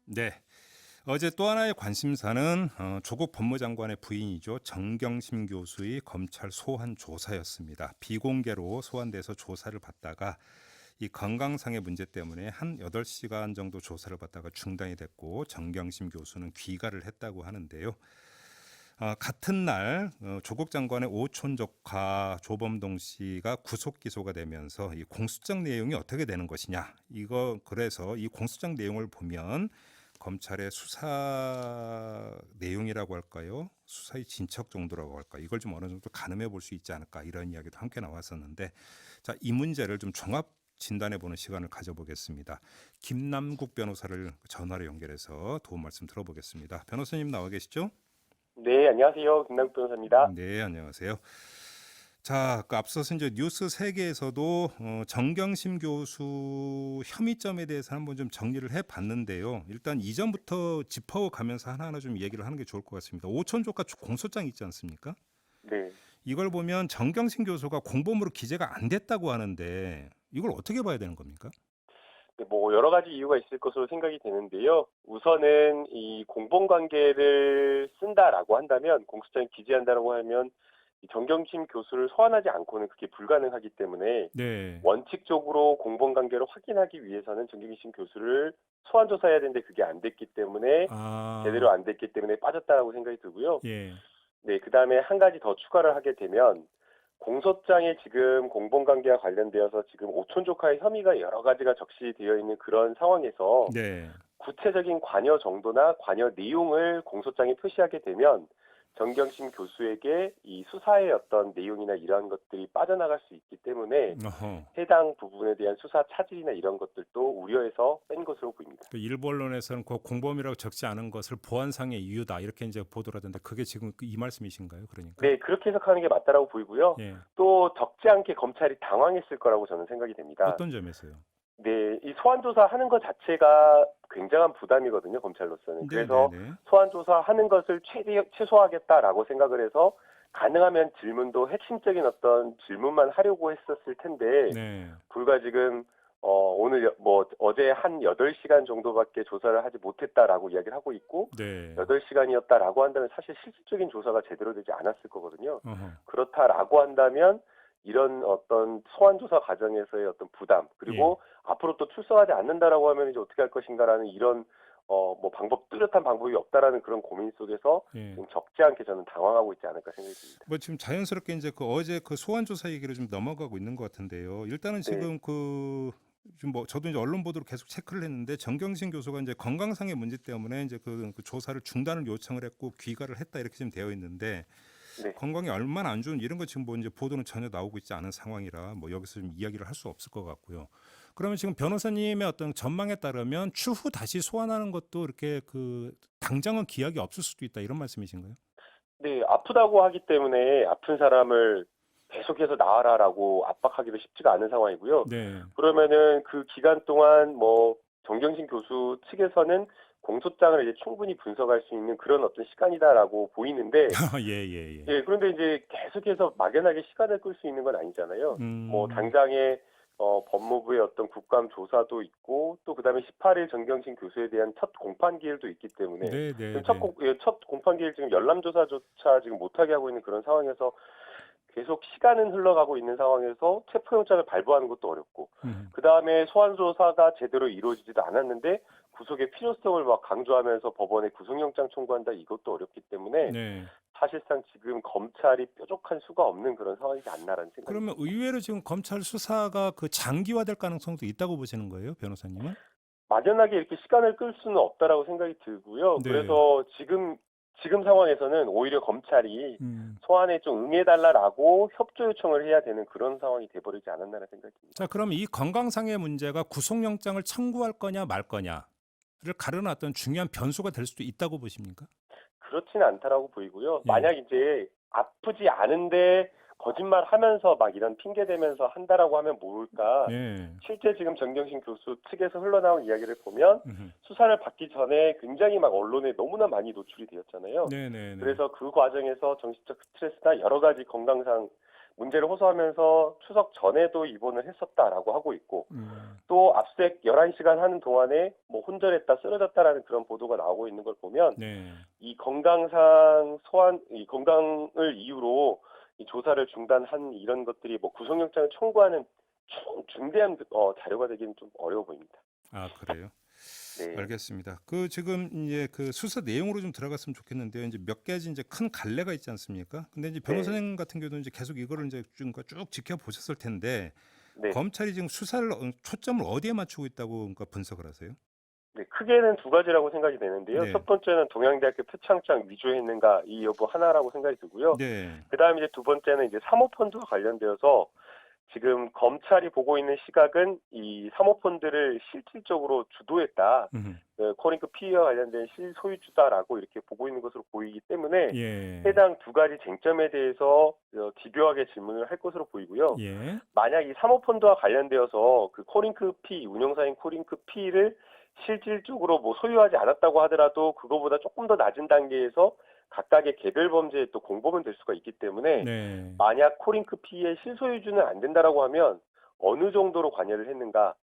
네. 어제 또 하나의 관심사는 조국 법무장관의 부인이죠. 정경심 교수의 검찰 소환 조사였습니다. 비공개로 소환돼서 조사를 받다가 이 건강상의 문제 때문에 한 8시간 정도 조사를 받다가 중단이 됐고 정경심 교수는 귀가를 했다고 하는데요. 같은 날 조국 장관의 오촌 조카 조범동 씨가 구속 기소가 되면서 이 공소장 내용이 어떻게 되는 것이냐. 이거 그래서 이 공소장 내용을 보면 검찰의 수사 내용이라고 할까요? 수사의 진척 정도라고 할까? 이걸 좀 어느 정도 가늠해 볼 수 있지 않을까? 이런 이야기도 함께 나왔었는데, 자, 이 문제를 좀 종합 진단해 보는 시간을 가져보겠습니다. 김남국 변호사를 전화로 연결해서 도움 말씀 들어보겠습니다. 변호사님 나와 계시죠? 네, 안녕하세요. 김남국 변호사입니다. 네, 안녕하세요. 자, 앞서서 이제 뉴스 세계에서도 정경심 교수 혐의점에 대해서 한번 좀 정리를 해봤는데요. 일단 이전부터 짚어가면서 하나하나 좀 얘기를 하는 게 좋을 것 같습니다. 오천조카 공소장 있지 않습니까? 네. 이걸 보면 정경심 교수가 공범으로 기재가 안 됐다고 하는데 이걸 어떻게 봐야 되는 겁니까? 네, 뭐 여러 가지 이유가 있을 것으로 생각이 되는데요. 우선은 이 공범 관계를 쓴다라고 한다면, 공소장에 기재한다라고 하면 이 정경심 교수를 소환하지 않고는 그게 불가능하기 때문에, 네. 원칙적으로 공범 관계를 확인하기 위해서는 정경심 교수를 소환 조사해야 되는데 그게 안 됐기 때문에, 아, 제대로 안 됐기 때문에 빠졌다라고 생각이 들고요. 예. 네, 그다음에 한 가지 더 추가를 하게 되면, 공소장에 지금 공범관계와 관련되어서 지금 오촌조카의 혐의가 여러 가지가 적시되어 있는 그런 상황에서 네. 구체적인 관여 정도나 관여 내용을 공소장에 표시하게 되면, 정경심 교수에게 이 수사의 어떤 내용이나 이러한 것들이 빠져나갈 수 있기 때문에, 어허. 해당 부분에 대한 수사 차질이나 이런 것들도 우려해서 뺀 것으로 보입니다. 그 일부 언론에서는 그 공범이라고 적지 않은 것을 보안상의 이유다 이렇게 이제 보도를 하던데 그게 지금 이 말씀이신가요? 그러니까 네, 그렇게 해석하는 게 맞다라고 보이고요. 예, 또 적지 않게 검찰이 당황했을 거라고 저는 생각이 됩니다. 어떤 점에서요? 네, 이 소환 조사하는 것 자체가 굉장한 부담이거든요, 검찰로서는. 그래서 네네네. 소환 조사하는 것을 최소화하겠다라고 생각을 해서, 가능하면 질문도 핵심적인 어떤 질문만 하려고 했었을 텐데, 네, 불과 지금 오늘 어제 한 8시간 정도밖에 조사를 하지 못했다라고 이야기를 하고 있고, 네. 8시간이었다라고 한다면 사실 실질적인 조사가 제대로 되지 않았을 거거든요. 어허. 그렇다라고 한다면 이런 어떤 소환 조사 과정에서의 어떤 부담, 예. 그리고 앞으로 또 출석하지 않는다라고 하면 이제 어떻게 할 것인가라는 이런 뭐 뚜렷한 방법이 없다라는 그런 고민 속에서 예. 지금 적지 않게 저는 당황하고 있지 않을까 생각이 듭니다. 뭐 지금 자연스럽게 이제 그 어제 그 소환 조사 얘기를 좀 넘어가고 있는 것 같은데요. 일단은 네, 지금 그 좀 뭐 저도 이제 언론 보도로 계속 체크를 했는데 정경심 교수가 이제 건강상의 문제 때문에 이제 그 조사를 중단을 요청을 했고 귀가를 했다 이렇게 지금 되어 있는데 네. 건강이 얼마나 안 좋은 이런 거 지금 뭐 이제 보도는 전혀 나오고 있지 않은 상황이라 뭐 여기서 좀 이야기를 할 수 없을 것 같고요. 그러면 지금 변호사님의 어떤 전망에 따르면 추후 다시 소환하는 것도 이렇게 그 당장은 기약이 없을 수도 있다 이런 말씀이신가요? 네, 아프다고 하기 때문에 아픈 사람을 계속해서 나와라라고 압박하기도 쉽지가 않은 상황이고요. 네. 그러면은 그 기간 동안 뭐 정경심 교수 측에서는 공소장을 이제 충분히 분석할 수 있는 그런 어떤 시간이다라고 보이는데, 예, 예, 예. 예, 그런데 이제 계속해서 막연하게 시간을 끌 수 있는 건 아니잖아요. 뭐 음. 당장에 법무부의 어떤 국감 조사도 있고, 또 그다음에 18일 정경심 교수에 대한 첫 공판 기일도 있기 때문에, 네, 네, 지금 네. 첫 공판 기일 지금 열람 조사조차 지금 못하게 하고 있는 그런 상황에서, 계속 시간은 흘러가고 있는 상황에서 체포영장을 발부하는 것도 어렵고, 음. 그 다음에 소환 조사가 제대로 이루어지지도 않았는데 구속의 필요성을 막 강조하면서 법원에 구속영장 청구한다, 이것도 어렵기 때문에 네. 사실상 지금 검찰이 뾰족한 수가 없는 그런 상황이지 않나라는 생각이 그러면 듭니다. 의외로 지금 검찰 수사가 그 장기화될 가능성도 있다고 보시는 거예요, 변호사님은? 막연하게 이렇게 시간을 끌 수는 없다라고 생각이 들고요. 네. 그래서 지금 상황에서는 오히려 검찰이 음. 소환에 좀 응해달라라고 협조 요청을 해야 되는 그런 상황이 돼버리지 않았나라는 생각이 듭니다. 자, 그럼 이 건강상의 문제가 구속영장을 청구할 거냐 말 거냐를 가르는 어떤 중요한 변수가 될 수도 있다고 보십니까? 그렇지는 않다라고 보이고요. 예. 만약 이제 아프지 않은데 거짓말하면서 막 이런 핑계 대면서 한다라고 하면 모를까. 네. 실제 지금 정경심 교수 측에서 흘러나온 이야기를 보면, 음흠. 수사를 받기 전에 굉장히 막 언론에 너무나 많이 노출이 되었잖아요. 네, 네, 네. 그래서 그 과정에서 정신적 스트레스나 여러 가지 건강상 문제를 호소하면서 추석 전에도 입원을 했었다라고 하고 있고 음. 또 압수수색 11시간 하는 동안에 뭐 혼절했다 쓰러졌다라는 그런 보도가 나오고 있는 걸 보면 네. 이 건강상 소환 이 건강을 이유로 이 조사를 중단한 이런 것들이 뭐 구속영장을 청구하는 중대한 자료가 되기는 좀 어려워 보입니다. 아, 그래요? 네. 알겠습니다. 그 지금 이제 그 수사 내용으로 좀 들어갔으면 좋겠는데요. 이제 몇 가지 이제 큰 갈래가 있지 않습니까? 근데 이제 네. 변호사님 같은 경우도 이제 계속 이거를 이제 쭉 지켜보셨을 텐데 네. 검찰이 지금 수사를 초점을 어디에 맞추고 있다고 그러니까 분석을 하세요? 네, 크게는 두 가지라고 생각이 되는데요. 네. 첫 번째는 동양대학교 표창장 위조했는가 이 여부 하나라고 생각이 들고요. 네. 그다음에 이제 두 번째는 이제 사모펀드와 관련되어서 지금 검찰이 보고 있는 시각은 이 사모펀드를 실질적으로 주도했다. 음. 코링크 피해와 관련된 실소유주다라고 이렇게 보고 있는 것으로 보이기 때문에 예. 해당 두 가지 쟁점에 대해서 집요하게 질문을 할 것으로 보이고요. 예. 만약 이 사모펀드와 관련되어서 그 코링크 P 운영사인 코링크 P를 실질적으로 뭐 소유하지 않았다고 하더라도 그거보다 조금 더 낮은 단계에서 각각의 개별 범죄에 또 공범은 될 수가 있기 때문에 네. 만약 코링크 P의 실소유주는 안 된다라고 하면 어느 정도로 관여를 했는가,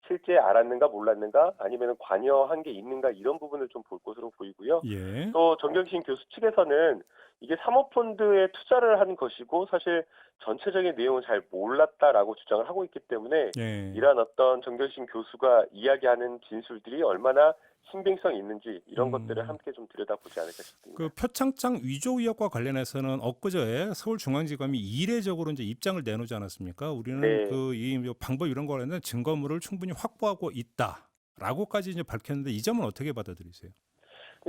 실제 알았는가 몰랐는가, 아니면 관여한 게 있는가 이런 부분을 좀 볼 것으로 보이고요. 예. 또 정경심 교수 측에서는 이게 사모펀드에 투자를 한 것이고 사실 전체적인 내용을 잘 몰랐다라고 주장을 하고 있기 때문에 예. 이러한 어떤 정경심 교수가 이야기하는 진술들이 얼마나 신빙성이 있는지 이런 것들을 음. 함께 좀 들여다보지 않을까 싶습니다. 그 표창장 위조 의혹과 관련해서는 엊그제 서울중앙지검이 이례적으로 이제 입장을 내놓지 않았습니까? 우리는 네. 그 이 방법 이런 거라는 증거물을 충분히 확보하고 있다라고까지 이제 밝혔는데 이 점은 어떻게 받아들이세요?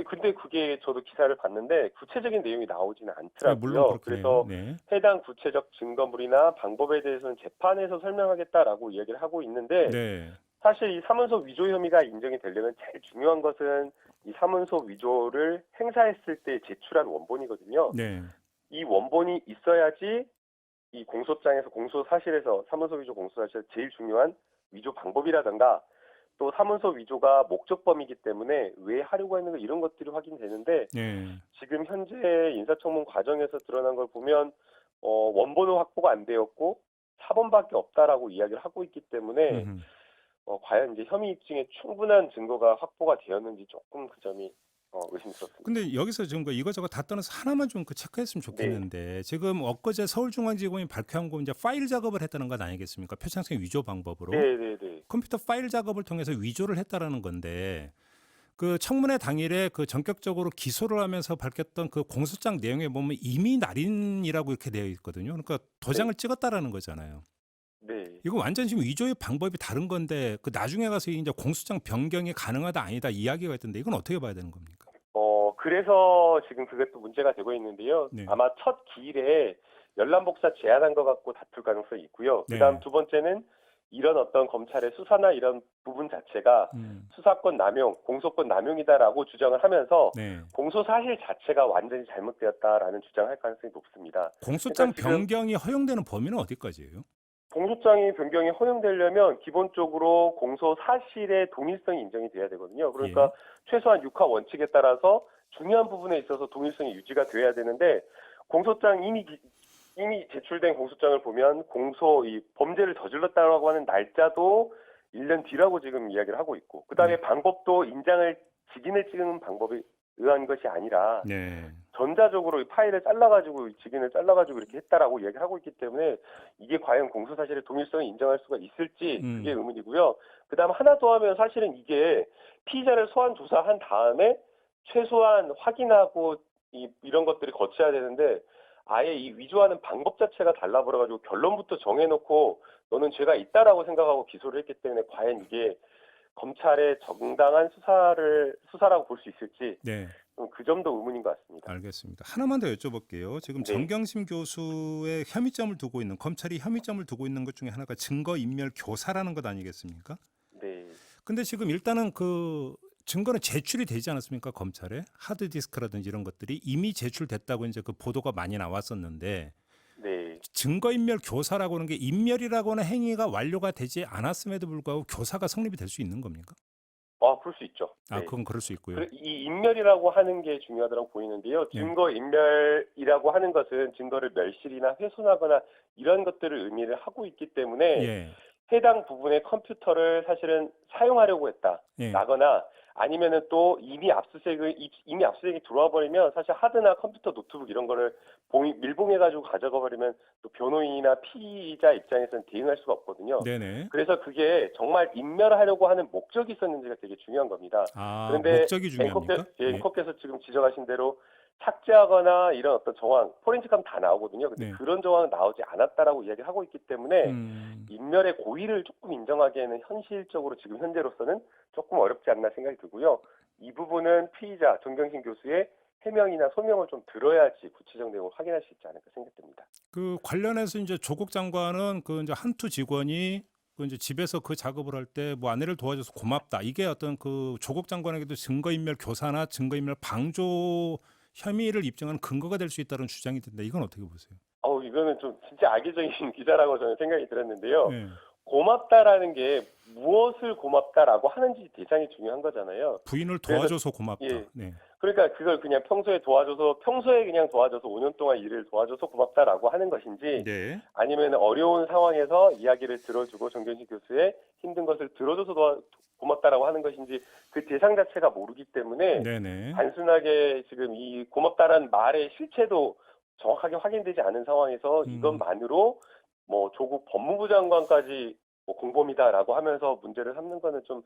근데 그게 저도 기사를 봤는데 구체적인 내용이 나오지는 네, 물론 않더라고요. 그렇긴 해요. 그래서 네. 해당 구체적 증거물이나 방법에 대해서는 재판에서 설명하겠다라고 이야기를 하고 있는데 네. 사실 이 사문서 위조 혐의가 인정이 되려면 제일 중요한 것은 이 사문서 위조를 행사했을 때 제출한 원본이거든요. 네. 이 원본이 있어야지 이 공소장에서 공소 사실에서 사문서 위조 공소 사실에서 제일 중요한 위조 방법이라든가 또 사문서 위조가 목적범이기 때문에 왜 하려고 했는가 이런 것들이 확인되는데 네. 지금 현재 인사청문 과정에서 드러난 걸 보면 원본은 확보가 안 되었고 사본밖에 없다라고 이야기를 하고 있기 때문에 음흠. 과연 이제 혐의 입증에 충분한 증거가 확보가 되었는지 조금 그 점이 의심스럽습니다. 근데 여기서 지금 그 이거저거 다 떠나서 하나만 좀 그 체크했으면 네, 좋겠는데 지금 엊그제 서울중앙지검이 발표한 거 이제 파일 작업을 했다는 건 아니겠습니까? 표창장 위조 방법으로 네, 네, 네, 컴퓨터 파일 작업을 통해서 위조를 했다라는 건데 그 청문회 당일에 그 전격적으로 기소를 하면서 밝혔던 그 공소장 내용에 보면 이미 날인이라고 이렇게 되어 있거든요. 그러니까 도장을 네, 찍었다라는 거잖아요. 네. 이거 완전 지금 위조의 방법이 다른 건데 그 나중에 가서 이제 공소장 변경이 가능하다 아니다 이야기가 있던데 이건 어떻게 봐야 되는 겁니까? 그래서 지금 그게 또 문제가 되고 있는데요. 네. 아마 첫 기일에 열람복사 제한한 것 갖고 다툴 가능성이 있고요. 그다음 네. 두 번째는 이런 어떤 검찰의 수사나 이런 부분 자체가 수사권 남용, 공소권 남용이다라고 주장을 하면서 네. 공소 사실 자체가 완전히 잘못되었다라는 주장을 할 가능성이 높습니다. 공소장 그러니까 지금 변경이 허용되는 범위는 어디까지예요? 공소장의 변경이 허용되려면 기본적으로 공소 사실의 동일성이 인정이 돼야 되거든요. 예. 그러니까 최소한 육하 원칙에 따라서 중요한 부분에 있어서 동일성이 유지가 돼야 되는데 공소장 이미 제출된 공소장을 보면 이 범죄를 저질렀다고 하는 날짜도 1년 뒤라고 지금 이야기를 하고 있고 그다음에 네. 방법도 직인을 찍는 방법에 의한 것이 아니라 네. 전자적으로 이 파일을 잘라가지고 이 직인을 잘라가지고 이렇게 했다라고 이야기를 하고 있기 때문에 이게 과연 공소 사실의 동일성을 인정할 수가 있을지 그게 의문이고요. 그다음 하나 더 하면 사실은 이게 피의자를 소환 조사한 다음에 최소한 확인하고 이런 것들이 거쳐야 되는데 아예 이 위조하는 방법 자체가 달라버려가지고 결론부터 정해놓고 너는 죄가 있다라고 생각하고 기소를 했기 때문에 과연 이게 검찰의 정당한 수사라고 볼 수 있을지 네. 그 점도 의문인 것 같습니다. 알겠습니다. 하나만 더 여쭤볼게요. 지금 네, 정경심 교수의 혐의점을 두고 있는 검찰이 혐의점을 두고 있는 것 중에 하나가 증거인멸 교사라는 것 아니겠습니까? 네, 근데 지금 일단은 그 증거는 제출이 되지 않았습니까? 검찰에 하드디스크라든지 이런 것들이 이미 제출됐다고 이제 그 보도가 많이 나왔었는데 네. 증거인멸 교사라고 하는 게 인멸이라고 하는 행위가 완료가 되지 않았음에도 불구하고 교사가 성립이 될 수 있는 겁니까? 그럴 수 있죠. 아, 네. 그건 그럴 수 있고요. 이 인멸이라고 하는 게 중요하다고 보이는데요. 증거 인멸이라고 하는 것은 증거를 멸실이나 훼손하거나 이런 것들을 의미를 하고 있기 때문에 예. 해당 부분의 컴퓨터를 사실은 사용하려고 했다라거나 아니면은 또 이미 압수수색이 들어와 버리면 사실 하드나 컴퓨터, 노트북 이런 거를 밀봉해가지고 가져가 버리면 또 변호인이나 피의자 입장에서는 대응할 수가 없거든요. 네네. 그래서 그게 정말 인멸하려고 하는 목적이 있었는지가 되게 중요한 겁니다. 아, 그런데 목적이 중요합니까? 앵커께서 지금 지적하신 대로 삭제하거나 이런 어떤 정황, 포렌식하면 다 나오거든요. 근데 네. 그런 정황은 나오지 않았다라고 이야기를 하고 있기 때문에 인멸의 고의를 조금 인정하기에는 현실적으로 지금 현재로서는 조금 어렵지 않나 생각이 들고요. 이 부분은 피의자 정경심 교수의 해명이나 소명을 좀 들어야지 구체적 내용을 확인할 수 있지 않을까 생각됩니다. 그 관련해서 이제 조국 장관은 그 이제 한투 직원이 그 이제 집에서 그 작업을 할 때 뭐 아내를 도와줘서 고맙다. 이게 어떤 그 조국 장관에게도 증거인멸 교사나 증거인멸 방조 혐의를 입증하는 근거가 될 수 있다는 주장이 든다. 이건 어떻게 보세요? 이거는 좀 진짜 악의적인 기자라고 저는 생각이 들었는데요. 네. 고맙다라는 게 무엇을 고맙다라고 하는지 대상이 중요한 거잖아요. 부인을 도와줘서 고맙다. 예. 네. 그러니까 그걸 그냥 평소에 그냥 도와줘서 5년 동안 일을 도와줘서 고맙다라고 하는 것인지 네. 아니면 어려운 상황에서 이야기를 들어주고 정경심 교수의 힘든 것을 들어줘서 고맙다라고 하는 것인지 그 대상 자체가 모르기 때문에 네네. 단순하게 지금 이 고맙다라는 말의 실체도 정확하게 확인되지 않은 상황에서 이것만으로 뭐 조국 법무부 장관까지 뭐 공범이다라고 하면서 문제를 삼는 거는 좀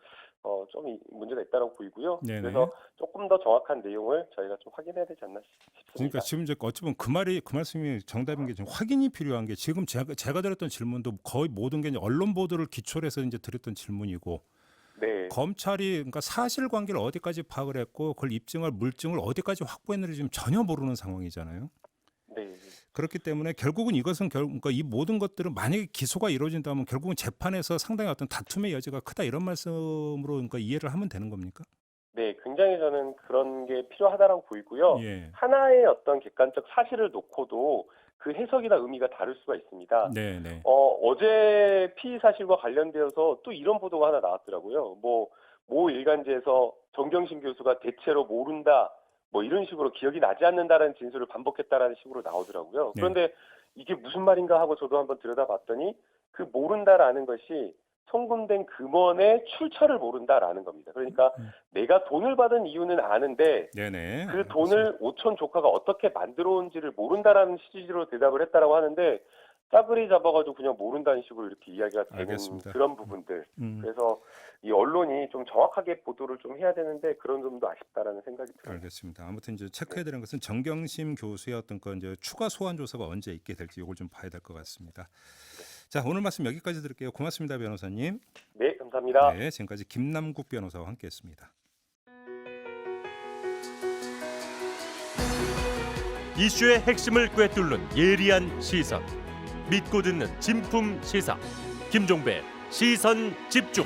문제가 있다고 보이고요. 네네. 그래서 조금 더 정확한 내용을 저희가 좀 확인해야 되지 않나 싶습니다. 그러니까 지금 이제 어찌 보면 그 말씀이 정답인 게 좀 확인이 필요한 게 지금 제가 드렸던 질문도 거의 모든 게 이제 언론 보도를 기초로 해서 이제 드렸던 질문이고 네. 검찰이 그러니까 사실관계를 어디까지 파악을 했고 그걸 입증할 물증을 어디까지 확보했는지 지금 전혀 모르는 상황이잖아요. 네. 그렇기 때문에 결국은 이것은 그러니까 이 모든 것들은 만약에 기소가 이루어진다면 결국은 재판에서 상당히 어떤 다툼의 여지가 크다 이런 말씀으로 그러니까 이해를 하면 되는 겁니까? 네, 굉장히 저는 그런 게 필요하다라고 보이고요. 예. 하나의 어떤 객관적 사실을 놓고도 그 해석이나 의미가 다를 수가 있습니다. 네. 어제 피의 사실과 관련되어서 또 이런 보도가 하나 나왔더라고요. 모 일간지에서 정경심 교수가 대체로 모른다, 뭐 이런 식으로 기억이 나지 않는다라는 진술을 반복했다라는 식으로 나오더라고요. 네. 그런데 이게 무슨 말인가 하고 저도 한번 들여다봤더니 그 모른다라는 것이 송금된 금원의 출처를 모른다라는 겁니다. 그러니까 내가 돈을 받은 이유는 아는데 네네. 그 돈을 오촌 조카가 어떻게 만들어 온지를 모른다라는 취지로 대답을 했다라고 하는데 싸그리 잡아가지고 그냥 모른다는 식으로 이렇게 이야기가 되는 알겠습니다. 그런 부분들. 그래서 이 언론이 좀 정확하게 보도를 좀 해야 되는데 그런 점도 아쉽다라는 생각이 들어요. 알겠습니다. 아무튼 이제 체크해드리는 것은 정경심 교수의 어떤 건 이제 추가 소환 조사가 언제 있게 될지 이걸 좀 봐야 될 것 같습니다. 자, 오늘 말씀 여기까지 드릴게요. 고맙습니다, 변호사님. 네, 감사합니다. 네, 지금까지 김남국 변호사와 함께했습니다. 이슈의 핵심을 꿰뚫는 예리한 시선, 믿고 듣는 진품 시사 김종배 시선 집중.